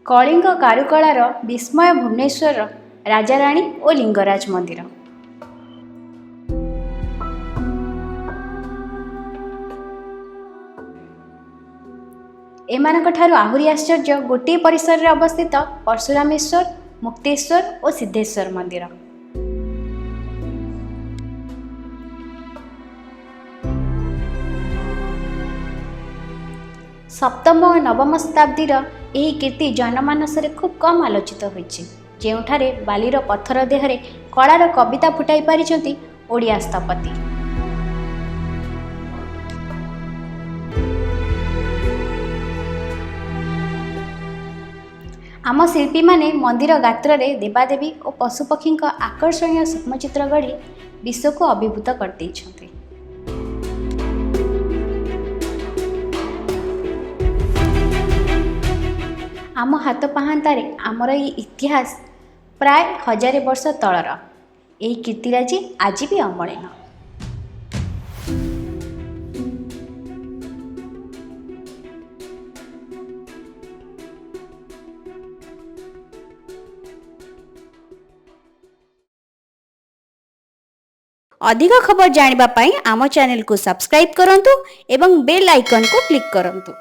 कलिंग कारुकलार विस्मय भुवनेश्वर राजाराणी और लिंगराज मंदिर। एमानकठारु आहुरी आश्चर्य गोटे परिसर रे अवस्थित परशुरामेश्वर, मुक्तेश्वर और सिद्धेश्वर मंदिर। सप्तम और नवम शताब्दीर यही कीर्ति जनमानस रे खूब कम आलोचित होइछि, जेउठारे बालीर पत्थर देहरे कलार कविता फुटाई पारिछंती ओडिया स्थपति। आम शिल्पी माने मंदिर गात्र रे देवादेवी और पशुपक्षी आकर्षणीय सूक्ष्मचित्र गढ़ी विश्व को अभिभूत कर। आम हाथ पाहांतारे आमर ये इतिहास प्राय 1000 वर्ष तलर यही कीर्तिराजी आज भी अमलिन। अधिक खबर जानिबा पाई आम चैनल को सब्सक्राइब करंतु एवं बेल आइकन को क्लिक करंतु।